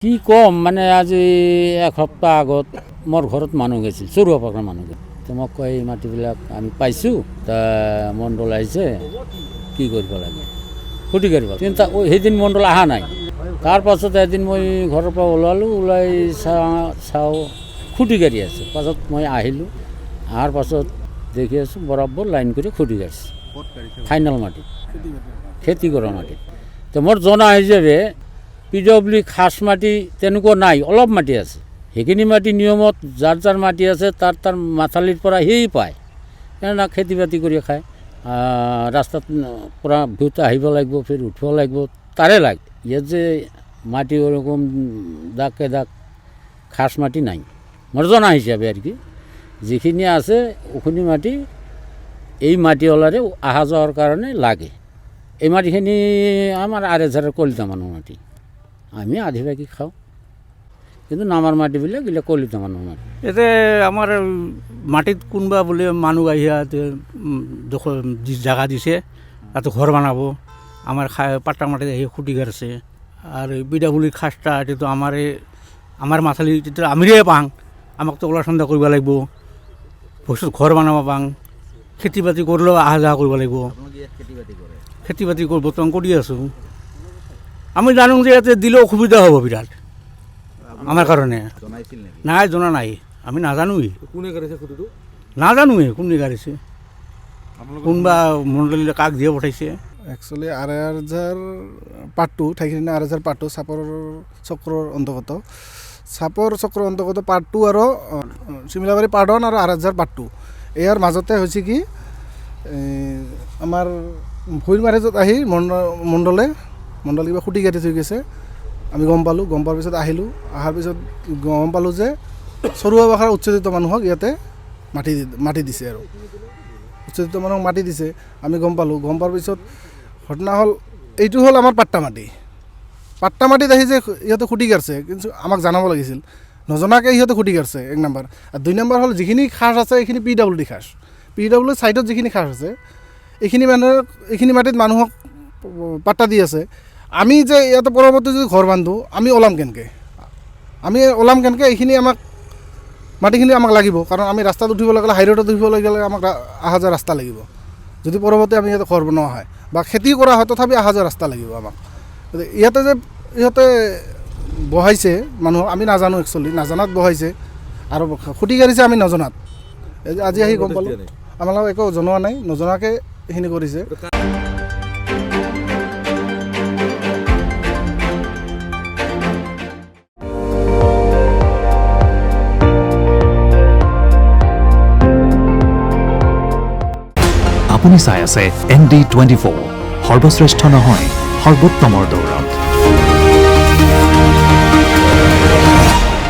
কি কম মানে আজি এক সপ্তাহ আগত মোৰ ঘৰত মানুহ গৈছিল চৰুৱা পাকৰ মানুহ তো মোক কয় এই মাটিবিলাক আমি পাইছোঁ তা মণ্ডল আহিছে কি কৰিব লাগে খুটি কৰিব কিন্তু সেইদিন মণ্ডল অহা নাই তাৰপাছত এদিন মই ঘৰৰ পৰা ওলালোঁ ওলাই চাওঁ খুটি গাড়ী আছে পাছত মই আহিলোঁ অহাৰ পাছত দেখি আছোঁ বৰাবৰ লাইন কৰি খুটি গাড়িছে ফাইনেল মাটি খেতি কৰা মাটি তো মোৰ জনা হিচাপে পিডব্লিউ খাস মাটি তেনেকুৱা নাই অলপ মাটি আছে সেইখিনি মাটি নিয়মত যাৰ যাৰ মাটি আছে তাৰ মাথালিৰ পৰা সেই পায় কেনেকৈ খেতি বাতি কৰি খায় ৰাস্তাত পৰা ভিউত আহিব লাগিব ফেৰ উঠিব লাগিব তাৰে লাগে ইয়াত যে মাটি ওৰকম দাগকে দাগ খাস মাটি নাই মোৰ জনা হিচাপে আর কি যিখিনি আছে ওখিনি মাটি এই মাটিওয়ালারে অহা যাওয়ার কারণে লাগে এই মাটিখিনি আমার আড়েঝারের কলিতা মানুষ মাটি আমি আধিবাকি খাওঁ কিন্তু নামাৰ মাটিবিলাক এইবিলাক কলিতা মানুহ মাটি এতে আমাৰ মাটিত কোনোবা বোলে মানুহ আহি জাগা দিছে তাতে ঘৰ বনাব আমাৰ পাট্টা মাটিত আহি খুঁটি গাড়ছে আৰু পিডব্লিউ খাসটা এইটো আমাৰ মাথালি তেতিয়া আমিৰে পাং আমাক তো ওলা চন্দা কৰিব লাগিব ভৱিষ্যত ঘৰ বনাব পাং খেতি বাতি কৰিলেও অহা যোৱা কৰিব লাগিব খেতি বাতি বৰ্তমান কৰি আছোঁ আমি জানো যে ইয়াতে দিলেও অসুবিধা হ'ব বিৰাট আমাৰ কাৰণে নাই জনা নাই আমি নাজানোৱেই কোনে গাড়িছে খুঁটিটো নাজানোৱেই কোনে গাড়িছে কোনোবা মণ্ডলীলে কাক দিয়ে পঠাইছে একচুৱেলি আড়াইহাজাৰ পাটটো ঠাইখিনি আড়াইহাজাৰ পাটটো চাপৰ চক্ৰৰ অন্তৰ্গত চাপৰ চক্ৰৰ অন্তৰ্গত পাটটো আৰু চিমিলাবাৰী পাৰ্টন আৰু আড়াইহাজাৰ পাটটো ইয়াৰ মাজতে হৈছে কি আমাৰ ভৈৰ মাৰিজত আহি মণ্ডলে কিবা খুঁটি কাটি থৈ গৈছে আমি গম পালোঁ গম পোৱাৰ পিছত আহিলোঁ অহাৰ পিছত গম পালোঁ যে চৰুৱা ভাষাৰ উচ্চদিত মানুহক ইয়াতে মাটি দিছে আৰু উচ্চদিত মানুহক মাটি দিছে আমি গম পালোঁ গম পোৱাৰ পিছত ঘটনা হ'ল এইটো হ'ল আমাৰ পাট্টা মাটিত আহি যে ইহঁতে খুঁটি কাটছে কিন্তু আমাক জনাব লাগিছিল নজনাকৈ সিহঁতে খুঁটি কাটছে এক নম্বৰ আৰু দুই নম্বৰ হ'ল যিখিনি খাস আছে এইখিনি পিডব্লিউ খাস পিডব্লিউ ছাইডত যিখিনি খাস আছে এইখিনি মাটিত মানুহক পাট্টা দি আছে আমি যে ইয়াতে পৰৱৰ্তী যদি ঘৰ বান্ধো আমি ওলাম কেনেকৈ এইখিনি মাটিখিনি আমাক লাগিব কাৰণ আমি ৰাস্তাত উঠিব লাগিলে হাইৰোডত উঠিব লাগিলে আমাক অহা যোৱা ৰাস্তা লাগিব যদি পৰৱৰ্তী আমি ইয়াতে ঘৰ বনোৱা হয় বা খেতি কৰা হয় তথাপি অহা যোৱা ৰাস্তা লাগিব আমাক ইয়াতে যে ইহঁতে বহাইছে মানুহক আমি নাজানো একচুৱেলি নাজানাত বহাইছে আৰু খুঁটি গাড়িছে আমি নজনাত আজি আহি গম পালোঁ আমাক একো জনোৱা নাই নজনাকৈ এইখিনি কৰিছে আপুনি চাই আছে ND24 সৰ্বশ্ৰেষ্ঠ নহয় সৰ্বোত্তমৰ দৌৰত।